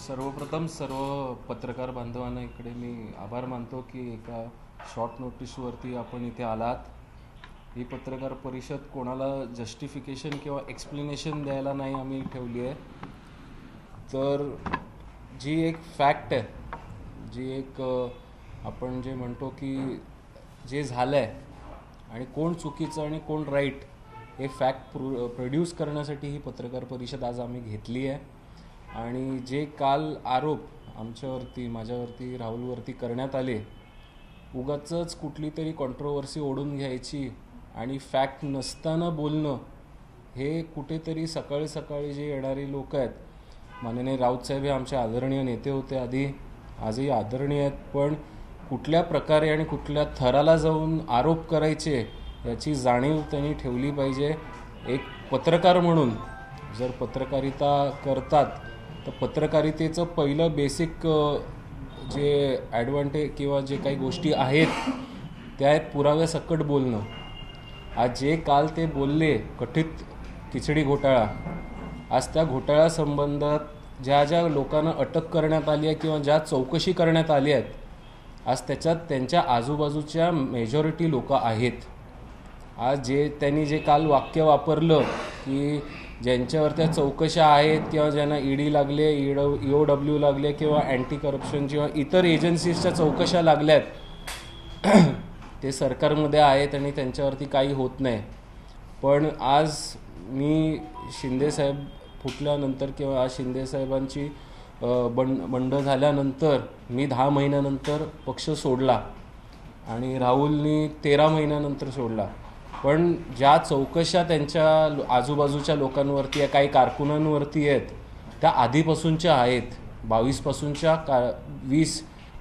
सर्वप्रथम सर्व पत्रकार बांधवांना इकडे मी आभार मानतो की एका शॉर्ट नोटीसवरती आपण इथे आलात. ही पत्रकार परिषद कोणाला जस्टिफिकेशन किंवा एक्सप्लेनेशन द्यायला नाही आम्ही ठेवली आहे, तर जी एक फॅक्ट आहे, जी एक आपण जे म्हणतो की जे झालं आहे आणि कोण चुकीचं आणि कोण राईट हे फॅक्ट प्रोड्यूस करण्यासाठी ही पत्रकार परिषद आज आम्ही घेतली आहे. आणि जे काल आरोप आमच्यावरती, माझ्यावरती, राहुलवरती करण्यात आले, उगाचच कुठली तरी कॉन्ट्रोवर्सी ओढून घ्यायची आणि फॅक्ट नसताना बोलणं, हे कुठेतरी सकाळी सकाळी जे येणारी लोक आहेत, माननीय राऊतसाहेब हे आमचे आदरणीय नेते होते, आजही आदरणीय आहेत, पण कुठल्या प्रकारे आणि कुठल्या थराला जाऊन आरोप करायचे याची जाणीव त्यांनी ठेवली पाहिजे. एक पत्रकार म्हणून जर पत्रकारिता करतात तर पत्रकारितेचं पहिलं बेसिक जे ॲडव्हान्टेज किंवा जे काही गोष्टी आहेत त्या आहेत पुराव्यासकट बोलणं. आज जे काल ते बोलले कथित खिचडी घोटाळा, आज त्या घोटाळ्यासंबंधात ज्या ज्या लोकांना अटक करण्यात आली आहे किंवा ज्या चौकशी करण्यात आली आहेत, आज त्याच्यात त्यांच्या आजूबाजूच्या मेजॉरिटी लोक आहेत. आज त्यांनी जे काल वाक्य वापरलं की ज्यांच्यावर त्या चौकशा आहेत किंवा ज्यांना ईडी लागले, EOW लागले किंवा अँटी करप्शन किंवा इतर एजन्सीजच्या चौकशा लागल्यात, ते सरकारमध्ये आहेत आणि त्यांच्यावरती काही होत नाही. पण आज मी शिंदेसाहेब फुटल्यानंतर किंवा आज शिंदेसाहेबांची बंड झाल्यानंतर मी 10 महिन्यानंतर पक्ष सोडला आणि राहुलनी 13 महिन्यानंतर सोडला. पण ज्या चौकशा त्यांच्या आजूबाजूच्या लोकांवरती आहे, काही कारकुनांवरती आहेत, त्या आधीपासूनच्या आहेत. 22 पासूनच्या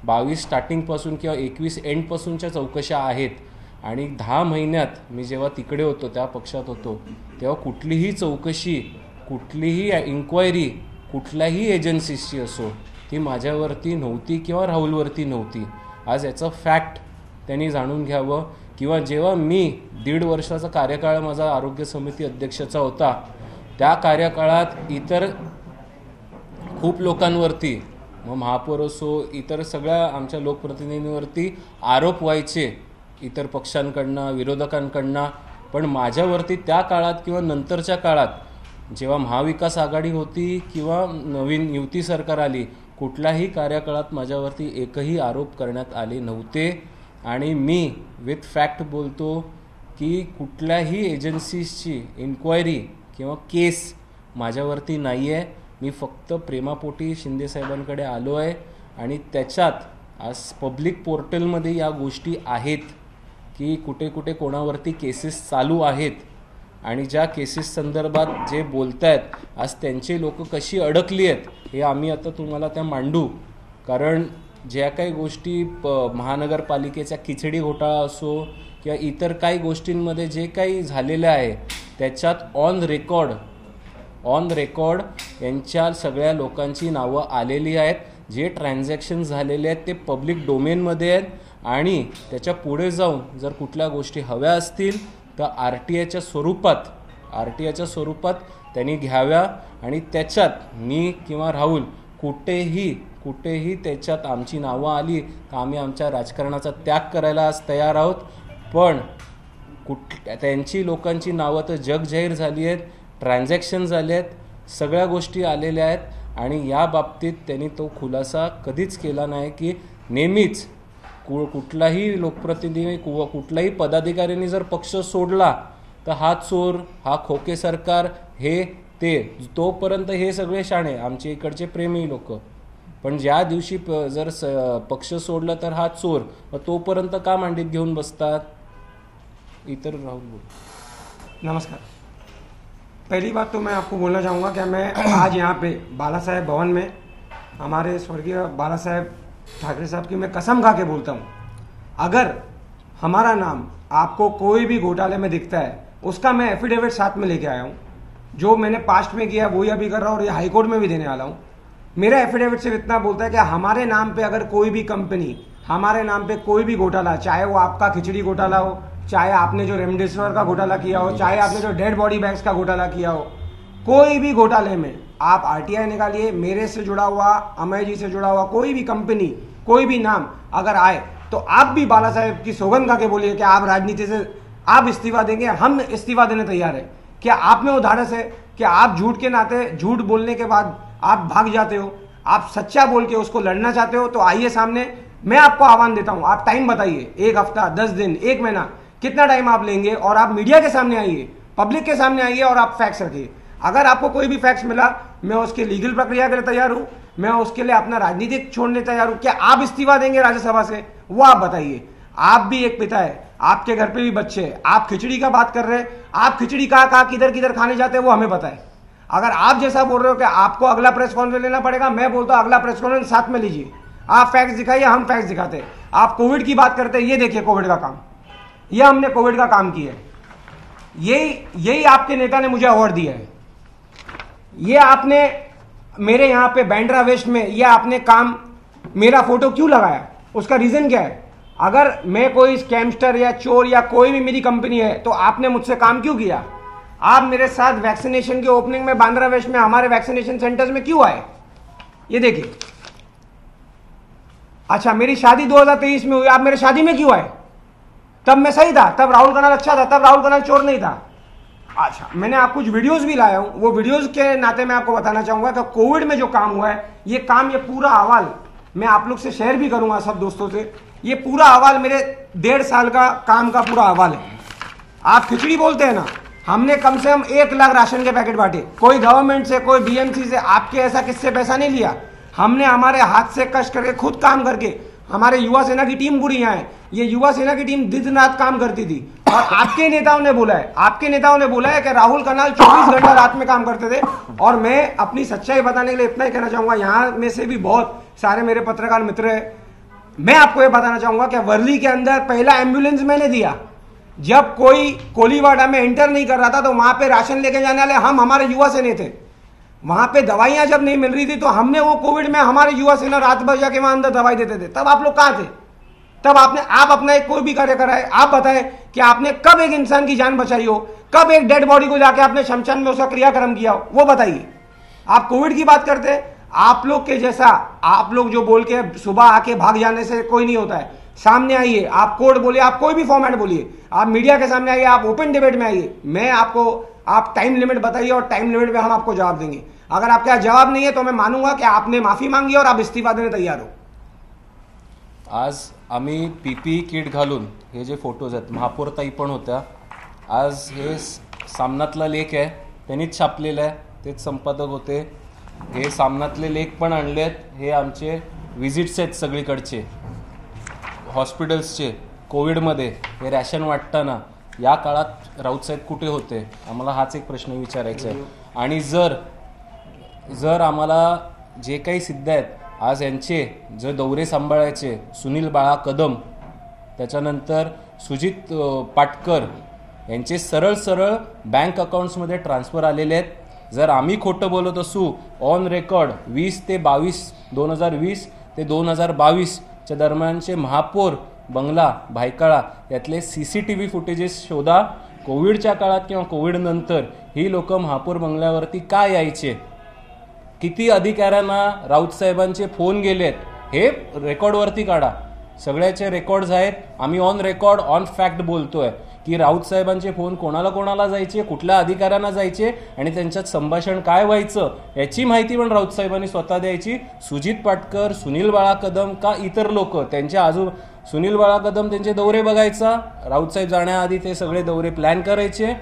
22 स्टार्टिंगपासून किंवा 21 एंडपासूनच्या चौकशा आहेत. आणि 10 महिन्यात मी जेव्हा तिकडे होतो, त्या पक्षात होतो, तेव्हा कुठलीही चौकशी, कुठलीही इन्क्वायरी कुठल्याही एजन्सीची असो ती माझ्यावरती नव्हती किंवा राहुलवरती नव्हती. आज याचं फॅक्ट त्यांनी जाणून घ्यावं. किंवा जेव्हा मी 1.5 वर्षाचा कार्यकाळ माझा आरोग्य समिती अध्यक्षाचा होता, त्या कार्यकाळात इतर खूप लोकांवरती, मग महापौर असो, इतर सगळ्या आमच्या लोकप्रतिनिधींवरती आरोप व्हायचे इतर पक्षांकडनं, विरोधकांकडनं. पण माझ्यावरती त्या काळात किंवा नंतरच्या काळात जेव्हा महाविकास आघाडी होती किंवा नवीन युती सरकार आली, कुठल्याही कार्यकाळात माझ्यावरती एकही आरोप करण्यात आले नव्हते. आणि मी विथ फॅक्ट बोलतो की कुठल्याही एजन्सीजची इन्क्वायरी किंवा केस माझ्यावरती नाही आहे. मी फक्त प्रेमापोटी शिंदेसाहेबांकडे आलो आहे आणि त्याच्यात आज पब्लिक पोर्टलमध्ये या गोष्टी आहेत की कुठे कुठे कोणावरती केसेस चालू आहेत आणि ज्या केसेस संदर्भात जे बोलत आहेत, आज त्यांचे लोक कशी अडकली आहेत हे आम्ही आता तुम्हाला त्या मांडू. कारण ज्या काही गोष्टी महानगरपालिकेचा खिचडी घोटाळा असो किंवा इतर काही गोष्टींमध्ये जे काही झालेलं आहे, त्याच्यात ऑन रेकॉर्ड यांच्या सगळ्या लोकांची नावं आलेली आहेत. जे ट्रान्झॅक्शन झालेले आहेत ते पब्लिक डोमेनमध्ये आहेत. आणि त्याच्या पुढे जाऊन जर कुठल्या गोष्टी हव्या असतील तर RTIच्या स्वरूपात त्यांनी घ्याव्या. आणि त्याच्यात मी किंवा राहुल कुठेही त्याच्यात आमची नावं आली तर आम्ही आमच्या राजकारणाचा त्याग करायला आज तयार आहोत. पण त्यांची लोकांची नावं तर जग जाहीर झाली आहेत, ट्रान्झॅक्शन झाले आहेत, सगळ्या गोष्टी आलेल्या आहेत. आणि या बाबतीत त्यांनी तो खुलासा कधीच केला नाही की नेहमीच कुठलाही लोकप्रतिनिधी किंवा कुठल्याही पदाधिकाऱ्यांनी जर पक्ष सोडला तर हा चोर, हा खोके सरकार, हे ते, तोपर्यंत हे सगळे शाणे आमचे इकडचे प्रेमी लोक. पण ज्या दिवशी जर पक्ष सोडला तर हा चोर, मग तोपर्यंत का मांडीत घेऊन बसतात? इतर राहुल बोल. नमस्कार. पहली बात तो मैं आपको बोलना चाहूँगा कि मैं आज यहाँ पे बाला साहेब भवन में हमारे स्वर्गीय बाला साहेब ठाकरे साहब की मैं कसम खा के बोलता हूँ, अगर हमारा नाम आपको कोई भी घोटाले में दिखता है, उसका मैं एफिडेविट साथ में लेके आया हूँ. जो मैंने पास्ट में किया वही अभी कर रहा हूँ और ये हाईकोर्ट में भी देने वाला हूँ. मेरा एफिडेविट सिर्फ इतना बोलता है कि हमारे नाम पे अगर कोई भी कंपनी, हमारे नाम पे कोई भी घोटाला, चाहे वो आपका खिचड़ी घोटाला हो, चाहे आपने जो रेमडेसिविर का घोटाला किया हो, चाहे आपने जो डेड बॉडी बैग्स का घोटाला किया हो, कोई भी घोटाले में आप आरटीआई निकालिए, मेरे से जुड़ा हुआ, अमय जी से जुड़ा हुआ कोई भी कंपनी, कोई भी नाम अगर आए तो आप भी बाला साहेब की सौगंध खा के बोलिए कि आप राजनीति से आप इस्तीफा देंगे, हम इस्तीफा देने तैयार है। क्या आप में उदाहरण है कि आप झूठ के नाते, झूठ बोलने के बाद आप भाग जाते हो, आप सच्चा बोल के उसको लड़ना चाहते हो तो आइए सामने। मैं आपको आह्वान देता हूं, आप टाइम बताइए, 1 हफ्ता, 10 दिन, 1 महीना, कितना टाइम आप लेंगे, और आप मीडिया के सामने आइए, पब्लिक के सामने आइए और आप फैक्ट्स रखिए। अगर आपको कोई भी फैक्ट्स मिला, मैं उसकी लीगल प्रक्रिया के लिए तैयार हूं, मैं उसके लिए अपना राजनीतिक छोड़ने तैयार हूं। क्या आप इस्तीफा देंगे राज्यसभा से, वो आप बताइए। आप भी एक पिता है, आपके घर पे भी बच्चे हैं, आप खिचड़ी का बात कर रहे हैं, आप खिचड़ी कहाँ किधर किधर खाने जाते हैं वो हमें पता है। अगर आप जैसा बोल रहे हो कि आपको अगला प्रेस कॉन्फ्रेंस लेना पड़ेगा, मैं बोलता हूं अगला प्रेस कॉन्फ्रेंस साथ में लीजिए, आप फैक्ट्स दिखाइए, हम फैक्ट्स दिखाते हैं। आप कोविड की बात करते हैं, ये देखिए कोविड का काम, ये हमने कोविड का काम किया है, यही आपके नेता ने मुझे अवार्ड दिया है। ये आपने मेरे यहां पे बैंड्रा वेस्ट में ये आपने काम, मेरा फोटो क्यों लगाया, उसका रीजन क्या है? अगर मैं कोई स्कैमस्टर या चोर या कोई भी मेरी कंपनी है तो आपने मुझसे काम क्यों किया? आप मेरे साथ वैक्सीनेशन की ओपनिंग में बांद्रा वेस्ट में हमारे वैक्सीनेशन सेंटर्स में क्यों आए? ये देखिए। अच्छा, मेरी शादी 2023 में हुई, आप मेरे शादी में क्यों आए? तब मैं सही था, तब राहुल कनाल अच्छा था, तब राहुल कनाल चोर नहीं था। अच्छा, मैंने आप कुछ वीडियोस भी लाया हूं, वो वीडियोस के नाते मैं आपको बताना चाहूंगा कि कोविड में जो काम हुआ है, ये काम, ये पूरा अहवाल मैं आप लोग से शेयर भी करूंगा सब दोस्तों से। ये पूरा अहवाल मेरे 1.5 साल का काम का पूरा अहवाल है। आप खिचड़ी बोलते हैं ना, हमने कम से कम 1 लाख राशन के पैकेट बांटे, कोई गवर्नमेंट से, कोई बीएमसी से, आपके ऐसा किससे पैसा नहीं लिया। हमने हमारे हाथ से कष्ट करके, खुद काम करके, हमारे युवा सेना की टीम पूरी यहाँ है, ये युवा सेना की टीम दिन रात काम करती थी। और आपके नेताओं ने बोला है, आपके नेताओं ने बोला है कि राहुल कनाल 24 घंटा रात में काम करते थे। और मैं अपनी सच्चाई बताने के लिए इतना ही कहना चाहूंगा, यहाँ में से भी बहुत सारे मेरे पत्रकार मित्र हैं, मैं आपको ये बताना चाहूंगा कि वर्ली के अंदर पहला एम्बुलेंस मैंने दिया। जब कोई कोलीवाड़ा में एंटर नहीं कर रहा था तो वहां पे राशन लेके जाने वाले हम, हमारे युवा सेना थे। वहां पे दवाइयां जब नहीं मिल रही थी तो हमने वो कोविड में हमारे युवा सेना रात भर जाके वहां अंदर दवाई देते थे। तब आप लोग कहां थे? तब आप अपना एक कोई भी कार्य कराए, आप बताएं कि आपने कब एक इंसान की जान बचाई हो, कब एक डेड बॉडी को जाके आपने शमशान में उसका क्रियाक्रम किया हो, वो बताइए। आप कोविड की बात करते हैं, आप लोग के जैसा, आप लोग जो बोल के सुबह आके भाग जाने से कोई नहीं होता है। सामने आइए, आप कोड बोलिए, आप कोई भी फॉर्मेट बोलिए, आप मीडिया के सामने आइए, आप ओपन डिबेट में आइए। मैं आपको, आप टाइम लिमिट बताइए और टाइम लिमिट में हम आपको जवाब देंगे। अगर आपके यहाँ जवाब नहीं है तो मैं मानूंगा कि आपने माफी मांगी और आप इस्तीफा देने तैयार हो। आज आम्ही पीपीई किट घालून, हे जे फोटोज आहेत, महापौरताई पण होत्या, आज हे सामनातला लेख आहे, त्यांनीच छापलेला आहे, तेच संपादक होते। हे सामनातले लेख पण आणलेत, हे आमचे विजिट्स आहेत सगळीकडचे, हॉस्पिटल्सचे, कोविडमध्ये हे रॅशन वाटताना या काळात राऊत साहेब कुठे होते, आम्हाला हाच एक प्रश्न विचारायचा आहे। आणि जर आम्हाला जे काही सिद्ध आहेत, आज यांचे जे दौरे सांभाळायचे, सुनील बाळा कदम, त्याच्यानंतर सुजित पाटकर यांचे सरळ बँक अकाउंट्समध्ये ट्रान्सफर आलेले आहेत। जर आम्ही खोटं बोलत असू, ऑन रेकॉर्ड 2020 ते 2022च्या दरम्यानचे महापौर बंगला भायखळा यातले CCTV फुटेजेस शोधा। कोविडच्या काळात किंवा कोविड नंतर ही लोक महापौर बंगल्यावरती का यायचे, किती अधिकाऱ्यांना राऊत साहेबांचे फोन गेलेत, हे रेकॉर्डवरती काढा। सगळ्याचे रेकॉर्ड्स आहेत, आम्ही ऑन रेकॉर्ड, ऑन फॅक्ट बोलतोय की राऊत साहेबांचे फोन कोणाला जायचे, कुठल्या अधिकाऱ्यांना जायचे आणि त्यांच्यात संभाषण काय व्हायचं याची माहिती पण राऊत साहेबांनी स्वतः द्यायची। सुजित पाटकर, सुनील बाळा कदम का इतर लोक त्यांच्या सुनील बाळा कदम त्यांचे दौरे बघायचा, राऊत साहेब जाण्याआधी ते सगळे दौरे प्लॅन करायचे।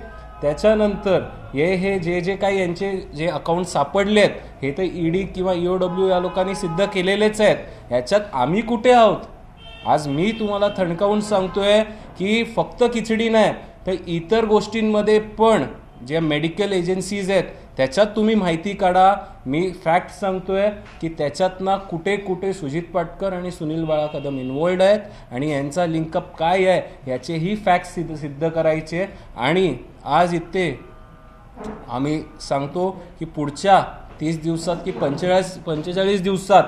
त्याच्यानंतर हे जे काही यांचे जे अकाउंट सापडलेत, हे तर ईडी किंवा EOW या लोकांनी सिद्ध केलेलेच आहेत। याच्यात आम्ही कुठे आहोत? आज मी तुम्हाला थणकावून सांगतोय की फक्त खिचडी नाही तर इतर गोष्टींमध्ये पण जे मेडिकल एजन्सीज आहेत त्याच्यात तुम्ही माहिती काढा। मी फॅक्ट सांगतोय की त्याच्यात ना कुठे सुजित पाटकर आणि सुनील बाळा कदम इन्व्हॉल्ड आहेत आणि यांचा लिंकअप काय आहे याचेही फॅक्ट सिद्ध करायचे। आणि आज इथे आम्ही सांगतो की पुढच्या 30 दिवसात की 45 दिवसात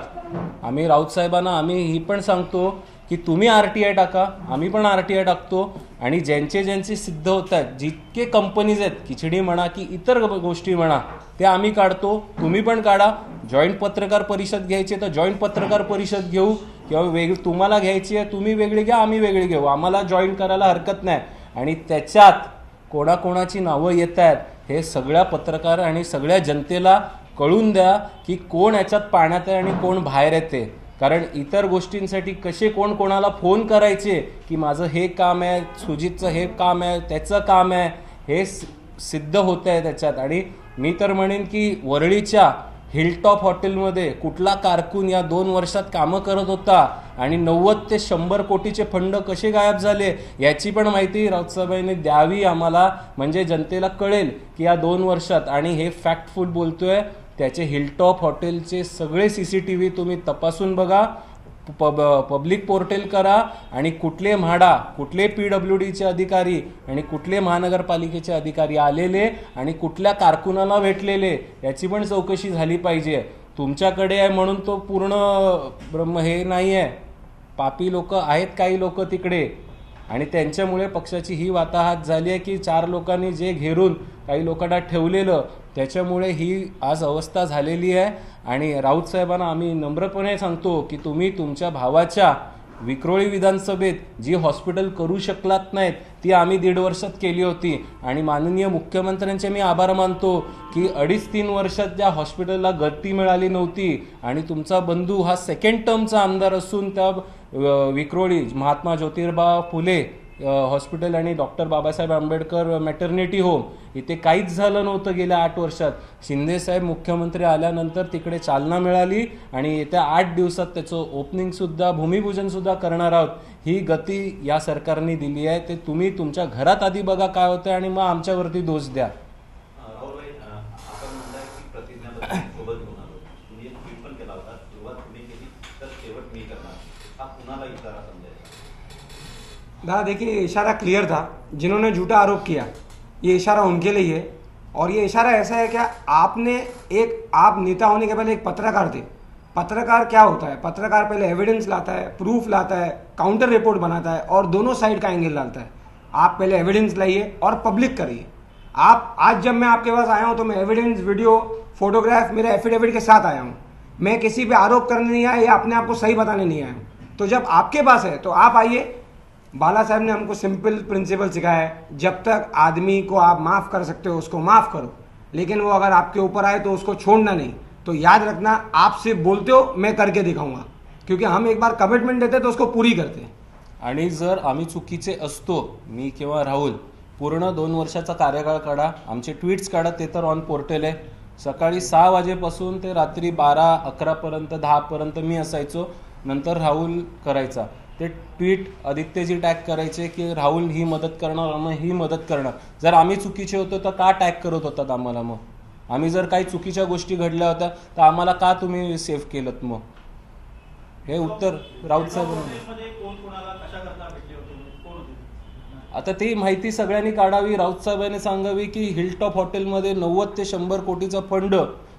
आम्ही राऊत साहेबांना आम्ही ही पण सांगतो की तुम्ही RTI टाका, आम्ही पण RTI टाकतो आणि ज्यांचे ज्यांचे सिद्ध होत आहेत, जितके कंपनीज आहेत, खिचडी म्हणा की इतर गोष्टी म्हणा, ते आम्ही काढतो, तुम्ही पण काढा. जॉईंट पत्रकार परिषद घ्यायची तर जॉईंट पत्रकार परिषद घेऊ, किंवा तुम्हाला घ्यायची आहे तुम्ही वेगळी घ्या, आम्ही वेगळी घेऊ, आम्हाला जॉईन करायला हरकत नाही. आणि त्याच्यात कोणाकोणाची नावं येत आहेत हे सगळ्या पत्रकार आणि सगळ्या जनतेला कळून द्या की कोण याच्यात पाण्यात आहे आणि कोण बाहेर येते. कारण इतर गोष्टींसाठी कसे कोण कोणाला फोन करायचे की माझं हे काम आहे, सुजितचं हे काम आहे, त्याचं काम आहे, हे सिद्ध होत आहे त्याच्यात. आणि मी तर म्हणेन की वरळीच्या हिलटॉप हॉटेलमध्ये कुठला कारकून या 2 वर्षात कामं करत होता आणि 90 ते 100 कोटीचे फंड कसे गायब झाले याची पण माहिती राऊतसाहेबांनी द्यावी आम्हाला, म्हणजे जनतेला कळेल की या 2 वर्षात. आणि हे फॅक्टफुल बोलतोय, त्याचे हिलटॉप हॉटेलचे सगळे CCTV तुम्ही तपासून बघा, पब्लिक पोर्टल करा, आणि कुठले म्हाडा, कुठले PWDचे अधिकारी आणि कुठले महानगरपालिकेचे अधिकारी आलेले आणि कुठल्या कारकुनाला भेटलेले याची पण चौकशी झाली पाहिजे. तुमच्याकडे आहे म्हणून तो पूर्ण हे नाही आहे, पापी लोक आहेत काही लोक तिकडे, आणि त्यांच्यामुळे पक्षाची ही वाताहत झाली आहे की 4 लोकांनी जे घेरून काही लोकांना ठेवलेलं त्याच्यामुळे ही आज अवस्था झालेली आहे. आणि राऊत साहेबांना आम्ही नम्रपणे सांगतो की तुम्ही तुमच्या भावाच्या विक्रोळी विधानसभेत जी हॉस्पिटल करू शकलात नाहीत ती आम्ही 1.5 वर्षात केली होती. आणि माननीय मुख्यमंत्र्यांचे मी आभार मानतो की 2.5-3 वर्षात त्या हॉस्पिटलला गती मिळाली नव्हती. आणि तुमचा बंधू हा 2nd टर्मचा आमदार असून त्या विक्रोळी महात्मा ज्योतिबा फुले हॉस्पिटल आणि doctor Babasaheb Ambedkar maternity home इथे काहीच झालं नव्हतं गेल्या 8 वर्षात. शिंदेसाहेब मुख्यमंत्री आल्यानंतर तिकडे चालना मिळाली आणि येत्या 8 दिवसात त्याचं ओपनिंगसुद्धा, भूमिपूजनसुद्धा करणार आहोत. ही गती या सरकारने दिली आहे. ते तुम्ही तुमच्या घरात आधी बघा काय होतं आणि मग आमच्यावरती दोष द्या. दादा देखिए, इशारा क्लियर था. जिन्होंने झूठा आरोप किया ये इशारा उनके लिए है. और ये इशारा ऐसा है कि आप नेता होने के पहले एक पत्रकार थे. पत्रकार क्या होता है? पत्रकार पहले एविडेंस लाता है, प्रूफ लाता है, काउंटर रिपोर्ट बनाता है और दोनों साइड का एंगल डालता है. आप पहले एविडेंस लाइए और पब्लिक करिए. आप आज जब मैं आपके पास आया हूं तो मैं एविडेंस, वीडियो, फोटोग्राफ, मेरे एफिडेविट के साथ आया हूं. मैं किसी पे आरोप करने नहीं आया या अपने आप को सही बताने नहीं आया हूं. तो जब आपके पास है तो आप आइए. बाला साहब ने हमको सिंपल प्रिंसिपल सिखाया है, जब तक आदमी को आप माफ कर सकते हो उसको माफ करो, लेकिन वो अगर आपके ऊपर आए तो उसको छोड़ना नहीं. तो याद रखना, आप सिर्फ बोलते हो, मैं करके दिखाऊंगा, क्योंकि हम एक बार कमिटमेंट देते तो उसको पूरी करते. आणि जर आम्ही चुकीचे असतो, मी किंवा राहुल, पूर्ण 2 वर्षाचा कार्यकाळ काढा, आमचे ट्विट्स काढा, ते तर ऑन पोर्टल आहे. सकाळी 6 वाजेपासून ते रात्री 12-11 पर्यंत, 10 पर्यंत मी असायचो. नंतर राहुल करायचा. ते ट्विट आदित्यजी टॅग करायचे की राहुल ही मदत करणार, मग ही मदत करणार. जर आम्ही चुकीचे होतो तर का टॅग करत होतात आम्हाला? मग आम्ही जर काही चुकीच्या गोष्टी घडल्या होत्या तर आम्हाला का तुम्ही सेव्ह केलं? मग हे उत्तर राऊत साहेब. आता ती माहिती सगळ्यांनी काढावी. राऊत साहेबांनी सांगावी की हिलटॉप हॉटेलमध्ये 90 ते 100 कोटीचा फंड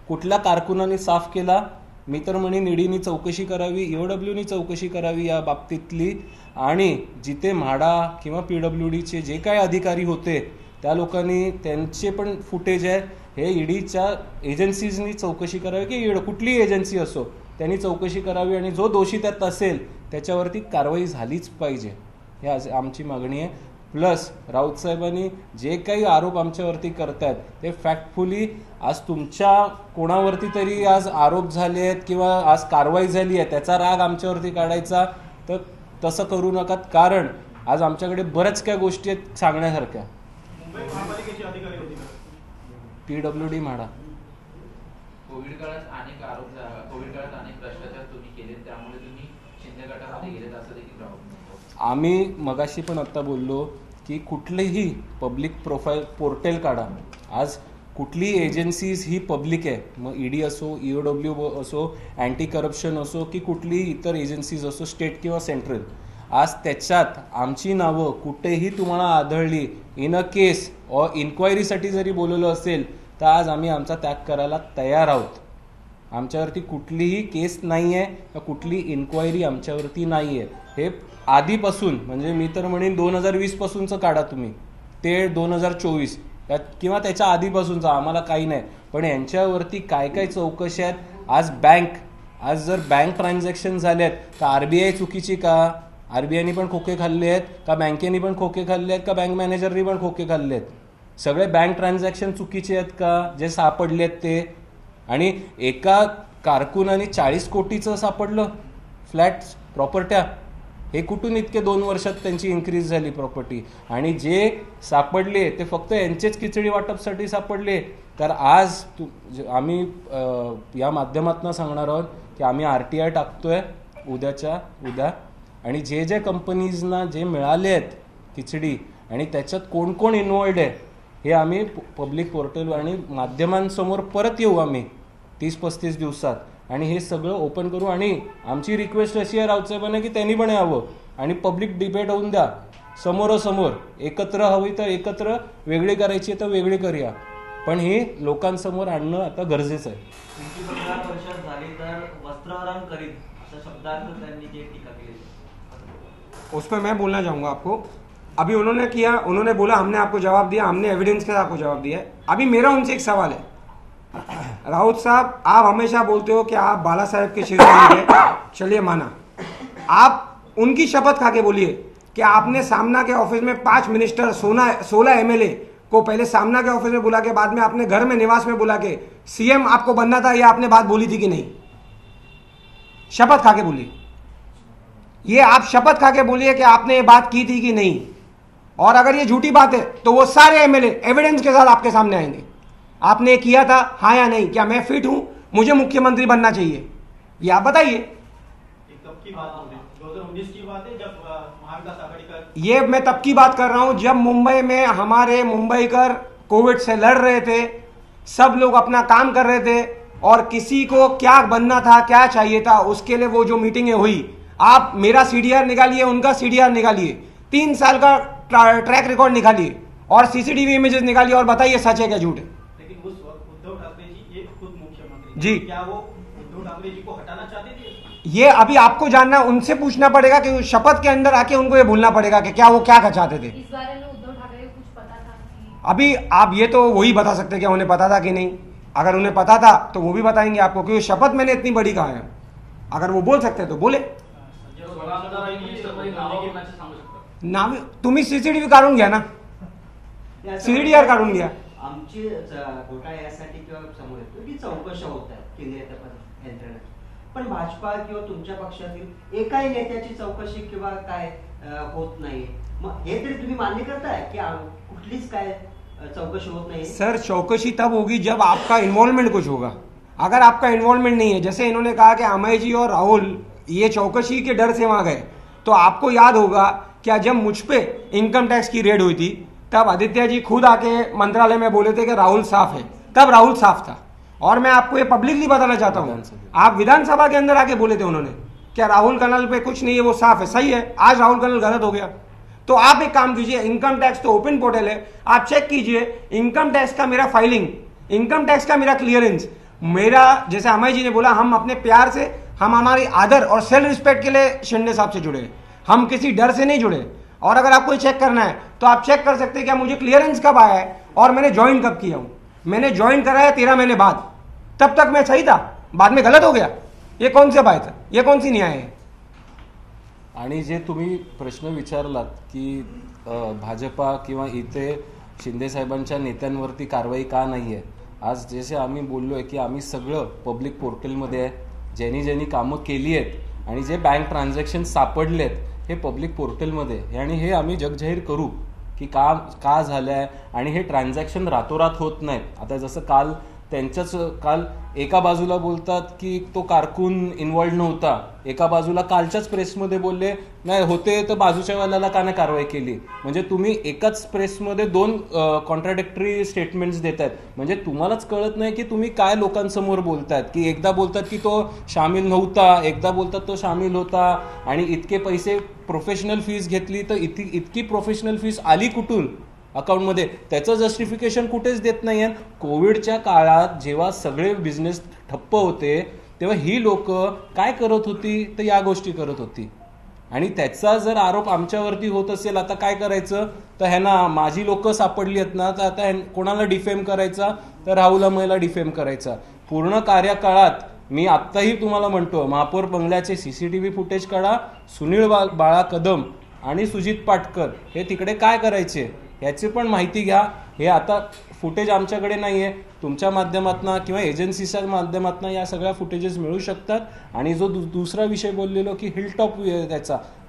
कुठल्या कारकुनाने साफ केला. मी तर म्हणेन ईडीनी चौकशी करावी, EOWनी चौकशी करावी या बाबतीतली. आणि जिथे म्हाडा किंवा PWDचे जे काही अधिकारी होते त्या लोकांनी, त्यांचे पण फुटेज आहे, हे ईडीच्या एजन्सीजनी चौकशी करावी की कुठली एजन्सी असो, त्यांनी चौकशी करावी. आणि जो दोषी त्यात असेल त्याच्यावरती कारवाई झालीच पाहिजे, हे आमची मागणी आहे. प्लस राऊत साहेबांनी जे काही आरोप आमच्यावरती करतायत ते फॅक्टफुली, आज तुमच्या कोणावरती तरी आज आरोप झाले आहेत किंवा आज कारवाई झाली आहे त्याचा राग आमच्यावरती काढायचा तर तसं करू नका. कारण आज आमच्याकडे बऱ्याच काय गोष्टी आहेत सांगण्यासारख्या. PWD म्हाडा कोविड काळात अनेक आरोप, कोविड काळात अनेक भ्रष्टाचार तुम्ही केले, त्यामुळे तुम्ही शिंदे गटामध्ये गेलेत असं देखील राहू. आम्ही मगाशी पण आत्ता बोललो की कुठलेही पब्लिक प्रोफाईल पोर्टल काढा. आज कुठली एजन्सीज ही पब्लिक आहे, मग ED असो, EOW असो, अँटी करप्शन असो की कुठलीही इतर एजन्सीज असो, स्टेट किंवा सेंट्रल, आज त्याच्यात आमची नावं कुठेही तुम्हाला आढळली इन अ केस ऑर इन्क्वायरीसाठी जरी बोलवलं असेल तर आज आम्ही आमचा त्याग करायला तयार आहोत. आमच्यावरती कुठलीही केस नाही आहे का कुठली इन्क्वायरी आमच्यावरती नाही आहे. हे आधीपासून म्हणजे मी तर म्हणेन 2020 पासूनचं काढा तुम्ही ते 2024 किंवा त्याच्या आधीपासूनचं आम्हाला काही नाही. पण यांच्यावरती काय काय चौकशी आहेत. आज जर बँक ट्रान्झॅक्शन झाले आहेत तर RBI चुकीची का, RBIनी पण खोके खाल्ले आहेत का, बँकेनी पण खोके खाल्ले आहेत का, बँक मॅनेजरनी पण खोके खाल्ले आहेत. सगळे बँक ट्रान्झॅक्शन चुकीचे आहेत का जे सापडले आहेत ते. आणि एका कारकुनाने 40 कोटीचं सापडलं फ्लॅट्स प्रॉपर्ट्या. हे कुठून इतके 2 वर्षात त्यांची इन्क्रीज झाली प्रॉपर्टी. आणि जे सापडले ते फक्त यांचेच खिचडी वाटपसाठी सापडले. तर आज आम्ही या माध्यमातून सांगणार आहोत की आम्ही RTI टाकतोय उद्या. आणि जे कंपनीजना जे मिळाले आहेत खिचडी आणि त्याच्यात कोण कोण इन्व्हॉल्ड आहे हे आम्ही पब्लिक पोर्टल आणि माध्यमांसमोर परत येऊ आम्ही 30-35 दिवसात आणि हे सगळं ओपन करू. आणि आमची रिक्वेस्ट अशी आहे राऊत साहेबांना की त्यांनी पण यावं आणि पब्लिक डिबेट होऊन द्या समोरासमोर. एकत्र हवी तर एकत्र, वेगळी करायची तर वेगळी करूया, पण हे लोकांसमोर आणणं आता गरजेचं आहे. 15 वर्षात झाली तर वस्त्रहरण करीत अशा शब्दार्थ त्यांनी जे टीका केली उस पर मैं बोलना चाहूँगा आपको. अभी उन्होंने बोला हमने आपको जवाब दिया, हमने एविडेंस के साथ आपको जवाब दिया है. अभी मेरा उनसे एक सवाल है. राउत साहब, आप हमेशा बोलते हो कि आप बाला साहेब के शिष्य हैं, चलिए माना. आप उनकी शपथ खा के बोलिए कि आपने सामना के ऑफिस में 5 मिनिस्टर 16 MLA को पहले सामना के ऑफिस में बुला के बाद में अपने घर में निवास में बुला के CM आपको बनना था, यह आपने बात बोली थी कि नहीं? शपथ खा के बोलिए. ये आप शपथ खा के बोलिए कि आपने ये बात की थी कि नहीं. और अगर ये झूठी बात है तो वो सारे MLA एविडेंस के साथ आपके सामने आएंगे. आपने किया था हाँ या नहीं? क्या मैं फिट हूं, मुझे मुख्यमंत्री बनना चाहिए, ये आप बताइए. कब की बात हो रही है? 2019 की बात है जब महाविकास आघाड़ी का. ये मैं तब की बात कर रहा हूं जब मुंबई में हमारे मुंबईकर कोविड से लड़ रहे थे, सब लोग अपना काम कर रहे थे और किसी को क्या बनना था, क्या चाहिए था, उसके लिए वो जो मीटिंगें हुई. आप मेरा CDR निकालिए, उनका CDR निकालिए, 3 साल का ट्रैक रिकॉर्ड निकालिए और CCTV इमेजेस निकालिए और बताइए सच है क्या झूठ है. लेकिन उस वक्त उद्धव ठाकरे जी ये खुद मुख्यमंत्री जी, क्या वो उद्धव ठाकरे जी को हटाना चाहते थे? ये अभी आपको जानना, उनसे पूछना पड़ेगा कि शपथ के अंदर आके उनको ये बोलना पड़ेगा कि क्या वो क्या चाहते थे. इस बारे में उद्धव ठाकरे को कुछ पता था कि अभी आप ये तो वही बता सकते कि उन्हें पता था कि नहीं. अगर उन्हें पता था तो वो भी बताएंगे आपको, क्योंकि शपथ मैंने इतनी बड़ी कहा है. अगर वो बोल सकते तो बोले. नाव तुम्ही CCTV काढून घ्या ना, CDR काढून घ्या. आमची घोटाळा यासाठी किंवा समोर येतो की चौकशा होत आहेत केंद्रीय तपास यंत्रणा, पण भाजपा किंवा तुमच्या पक्षातील एकाही नेत्याची चौकशी किंवा काय होत नाही. मग हे तरी तुम्ही मान्य करताय की कुठलीच काय चौकशी होत नाही? सर, चौकशी तब होगी जब आपका इन्वॉल्वमेंट कुछ होगा. अगर आपका इन्वॉल्वमेंट नहीं है, जैसे इन्होंने कहा कि अमय जी और राहुल ये चौकशी के डर से वहां गए, तो आपको याद होगा क्या जब मुझ पे इनकम टैक्स की रेड हुई थी तब आदित्य जी खुद आके मंत्रालय में बोले थे कि राहुल साफ है. तब राहुल साफ था. और मैं आपको ये पब्लिकली बताना चाहता हूँ, आप विधानसभा के अंदर आके बोले थे उन्होंने क्या राहुल कर्नल पे कुछ नहीं है, वो साफ है. सही है, आज राहुल कर्नल गलत हो गया. तो आप एक काम कीजिए, इनकम टैक्स तो ओपन पोर्टल है, आप चेक कीजिए इनकम टैक्स का मेरा फाइलिंग, इनकम टैक्स का मेरा क्लियरेंस. मेरा जैसे अमय जी ने बोला, हम अपने प्यार से, हम हमारी आदर और सेल्फ रिस्पेक्ट के लिए शिंदे साहब से जुड़े, हम किसी डर से नहीं जुड़े. और अगर आपको चेक करना है तो आप चेक कर सकते हैं क्या मुझे क्लियरेंस कब आया है और मैंने ज्वाइन कब किया हूं. मैंने ज्वाइन करा है 13 महीने बाद. तब तक मैं सही था, बाद में गलत हो गया. ये कौन सी बात है, ये कौन सी न्याय है? आणि जे तुम्ही प्रश्न विचारलात की भाजपा किंवा इथे शिंदे साहेबांच्या नेत्यांवरती कारवाई का नाही आहे, आज जसे आम्ही बोललो आहे की आम्ही सगळं पब्लिक पोर्टलमध्ये आहे, ज्यांनी कामं केली आहेत आणि जे बँक ट्रान्झॅक्शन सापडले आहेत हे पब्लिक पोर्टलमध्ये आहे. आणि हे आम्ही जगजाहीर करू की का झालं आहे. आणि हे ट्रान्झॅक्शन रातोरात होत नाहीत. आता जसं काल एका बाजूला बोलतात की तो कारकून इन्व्हॉल्ड नव्हता, एका बाजूला कालच्याच प्रेसमध्ये बोलले नाही होते तर बाजूच्या वाल्याला का नाही कारवाई केली. म्हणजे तुम्ही एकाच प्रेसमध्ये 2 कॉन्ट्राडिक्टरी स्टेटमेंट्स देत आहेत. म्हणजे तुम्हालाच कळत नाही की तुम्ही काय लोकांसमोर बोलतायत. की एकदा बोलतात की तो शामिल नव्हता, एकदा बोलतात तो शामिल होता आणि इतके पैसे प्रोफेशनल फीस घेतली, तर इतकी प्रोफेशनल फीस आली कुठून अकाउंटमध्ये, त्याचं जस्टिफिकेशन कुठेच देत नाही आहे. कोविडच्या काळात जेव्हा सगळे बिझनेस ठप्प होते तेव्हा ही लोक काय करत होती, तर या गोष्टी करत होती. आणि त्याचा जर आरोप आमच्यावरती होत असेल, आता काय करायचं, तर ह्यांना माझी लोक सापडली आहेत ना, तर आता कोणाला डिफेम करायचा, तर राहुल अमयला डिफेम करायचा. पूर्ण कार्यकाळात मी आत्ताही तुम्हाला म्हणतो, महापौर बंगल्याचे CCTV फुटेज काढा, सुनील बाळा कदम आणि सुजित पाटकर हे तिकडे काय करायचे याची पण माहिती घ्या. हे आता फुटेज आमच्याकडे नाही आहे, तुमच्या माध्यमातून किंवा एजन्सीच्या माध्यमातून या सगळ्या फुटेजेस मिळू शकतात. आणि जो दुसरा विषय बोललेलो की हिलटॉप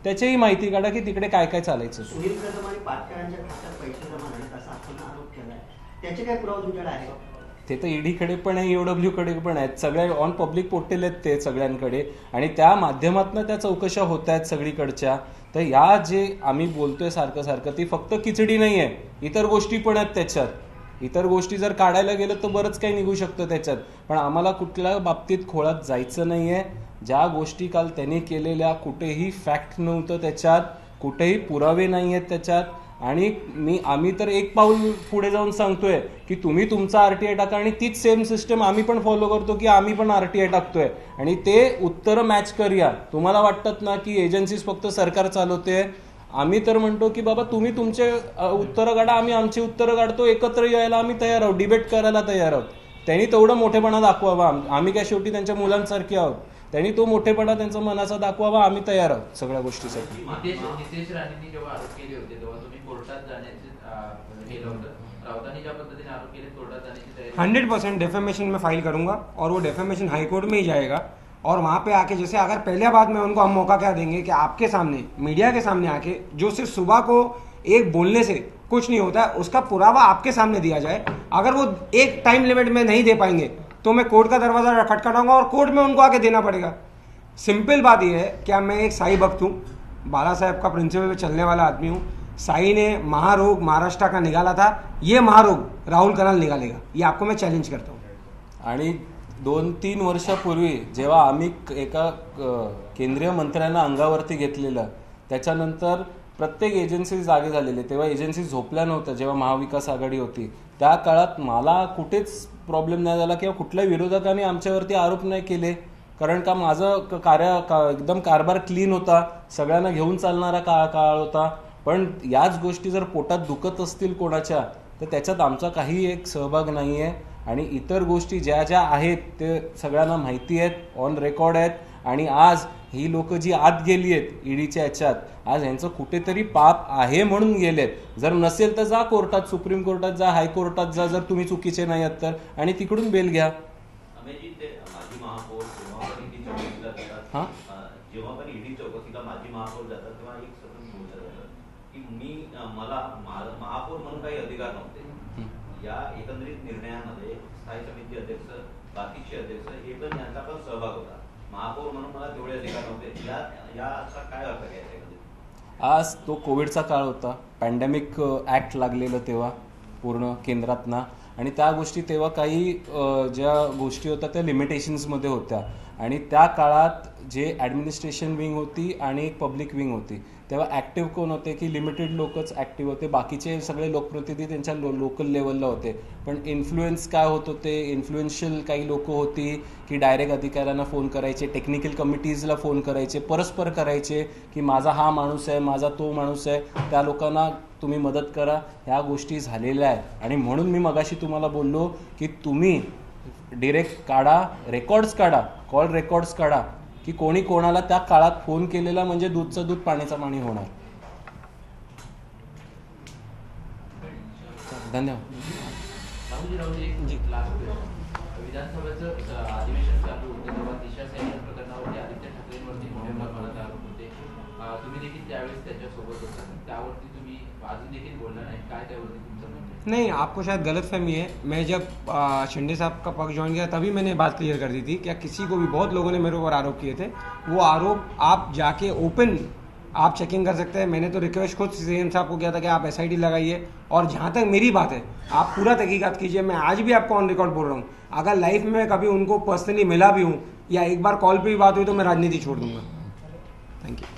त्याच्याही माहिती काढा की तिकडे काय काय चालायचं. सुनील कदम आणि पाटकरांच्या खात्यात पैसे जमा झालेत असा आपण आरोप केलाय, त्याचे काय पुरावा तुमच्याकडे आहे? ते तर ईडीकडे पण आहे, EOW कडे पण आहेत, सगळ्या ऑन पब्लिक पोर्टल आहेत ते सगळ्यांकडे, आणि त्या माध्यमातून त्या चौकशा होत आहेत सगळीकडच्या. तर या जे आम्ही बोलतोय सारखं सारखं ती फक्त खिचडी नाही आहे, इतर गोष्टी पण आहेत त्याच्यात. इतर गोष्टी जर काढायला गेलं तर बरंच काही निघू शकतं त्याच्यात. पण आम्हाला कुठल्या बाबतीत खोळात जायचं नाहीये. ज्या गोष्टी काल त्यांनी केलेल्या कुठेही फॅक्ट नव्हतं त्याच्यात, कुठेही पुरावे नाही आहेत त्याच्यात. आणि आम्ही तर एक पाऊल पुढे जाऊन सांगतोय की तुम्ही तुमचा RTI टाका, आणि तीच सेम सिस्टम आम्ही पण फॉलो करतो की आम्ही पण RTI टाकतोय, आणि ते उत्तरं मॅच करूया. तुम्हाला वाटतात ना की एजन्सीज फक्त सरकार चालवते, आम्ही तर म्हणतो की बाबा तुम्ही तुमचे उत्तरं काढा, आम्ही आमची उत्तरं काढतो, एकत्र यायला आम्ही तयार आहोत, डिबेट करायला तयार आहोत. त्यांनी तेवढं मोठेपणा दाखवावा, आम्ही काय शेवटी त्यांच्या मुलांसारखे आहोत, त्यांनी तो मोठेपणा त्यांचा मनाचा दाखवावा, आम्ही तयार आहोत सगळ्या गोष्टीसाठी. नितेश राणेंनी जेव्हा आरोप केले होते तेव्हा तुम्ही कोर्टात जाण्याचे केलं होतं, राऊतांनी ज्या पद्धतीने आरोप केले कोर्टात जाण्याची तयारी? 100% डेफेमेशन में फाइल करूंगा, और वो डेफेमेशन हाई कोर्ट में ही जाएगा. और वहाँ पे आके जैसे अगर पहले बात में उनको हम मौका क्या देंगे कि आपके सामने मीडिया के सामने आके जो सिर्फ सुबह को एक बोलने से कुछ नहीं होता है, उसका पुरावा आपके सामने दिया जाए. अगर वो एक टाइम लिमिट में नहीं दे पाएंगे तो मैं कोर्ट का दरवाजा खटखटाऊंगा और कोर्ट में उनको आके देना पड़ेगा. सिंपल बात यह है क्या मैं एक साई भक्त हूँ, बाला साहेब का प्रिंसिपल पे चलने वाला आदमी हूँ. साई ने महारोग महाराष्ट्र का निकाला था, ये महारोग राहुल कनाल निकालेगा, ये आपको मैं चैलेंज करता हूँ. आणि 2-3 वर्षापूर्वी जेव्हा आम्ही एका केंद्रीय मंत्र्यांना अंगावरती घेतलेलं, त्याच्यानंतर प्रत्येक एजन्सी जागे झालेले, तेव्हा एजन्सी झोपल्या नव्हत्या. जेव्हा महाविकास आघाडी होती त्या काळात मला कुठेच प्रॉब्लेम नाही झाला किंवा कुठल्या विरोधकांनी आमच्यावरती आरोप नाही केले, कारण का माझं एकदम कारभार क्लीन होता, सगळ्यांना घेऊन चालणारा काळ होता. पण याच गोष्टी जर पोटात दुखत असतील कोणाच्या, तर त्याच्यात आमचा काही एक सहभाग नाही आहे. आणि इतर गोष्टी ज्या ज्या आहेत ते सगळ्यांना माहिती आहेत, ऑन रेकॉर्ड आहेत. आणि आज ही लोक जी आत गेली आहेत ईडीच्या याच्यात, आज यांचं कुठेतरी पाप आहे म्हणून गेलेत. जर नसेल तर जा कोर्टात, सुप्रीम कोर्टात जा, हायकोर्टात जा, जर तुम्ही चुकीचे नाही आहात तर, आणि तिकडून बेल घ्या. जेव्हा पण ईडी चौकशीला माजी महापौर जातात तेव्हा एक सतत बोललं जातं की मला महापौर म्हणून काही अधिकार नव्हते. या एकंदरीत निर्णयामध्ये स्थायी समिती अध्यक्ष, बाकीचे अध्यक्ष हे पण यांचा पण सहभाग होता. महापौर म्हणून मला तेवढे अधिकार नव्हते. याचा काय अर्थ घ्यायचा? आज तो कोविडचा काळ होता, पॅन्डेमिक ॲक्ट लागलेलं तेव्हा पूर्ण केंद्रातना, आणि त्या गोष्टी तेव्हा काही ज्या गोष्टी होत्या त्या लिमिटेशन्समध्ये होत्या. आणि त्या काळात जे ॲडमिनिस्ट्रेशन विंग होती आणि एक पब्लिक विंग होती, तेव्हा ॲक्टिव्ह कोण होते की लिमिटेड लोकच ॲक्टिव्ह होते, बाकीचे सगळे लोकप्रतिनिधी त्यांच्या लोकल लेवलला होते. पण इन्फ्लुएन्स काय होत होते, इन्फ्लुएन्शियल काही लोक होती की डायरेक्ट अधिकाऱ्यांना फोन करायचे, टेक्निकल कमिटीजला फोन करायचे, परस्पर करायचे की माझा हा माणूस आहे, माझा तो माणूस आहे, त्या लोकांना तुम्ही मदत करा. ह्या गोष्टी झालेल्या आहेत. आणि म्हणून मी मगाशी तुम्हाला बोललो की तुम्ही डिरेक्ट काढा, रेकॉर्ड्स काढा, कॉल रेकॉर्ड्स काढा की कोणी कोणाला त्या काळात फोन केलेला, म्हणजे दूधचं दूध पाणीचं पाणी होणार. धन्यवाद. राहुलजी लास्ट विधानसभेचं अधिवेशन चालू होतं तेव्हा दिशा सैनिक प्रकरणावरती आदित्य ठाकरेंवरती मोठ्या प्रमाणात आरोप होते. तुम्ही देखील त्यावेळेस त्याच्यासोबत होता, त्यावरती तुम्ही अजून देखील बोलला नाही, काय त्यावरती तुमचं म्हणणं? नहीं, आपको शायद गलतफहमी है. मैं जब शिंदे साहब का पक्ष ज्वाइन किया तभी मैंने बात क्लियर कर दी थी. क्या किसी को भी, बहुत लोगों ने मेरे ऊपर आरोप किए थे, वो आरोप आप जाके ओपन आप चेकिंग कर सकते हैं. मैंने तो रिक्वेस्ट खुद सीएम साहब को किया था कि आप SIT लगाइए, और जहाँ तक मेरी बात है आप पूरा तहकीकात कीजिए. मैं आज भी आपको ऑन रिकॉर्ड बोल रहा हूँ, अगर लाइफ में कभी उनको पर्सनली मिला भी हूँ या एक बार कॉल पे भी बात हुई तो मैं राजनीति छोड़ दूंगा. Thank you.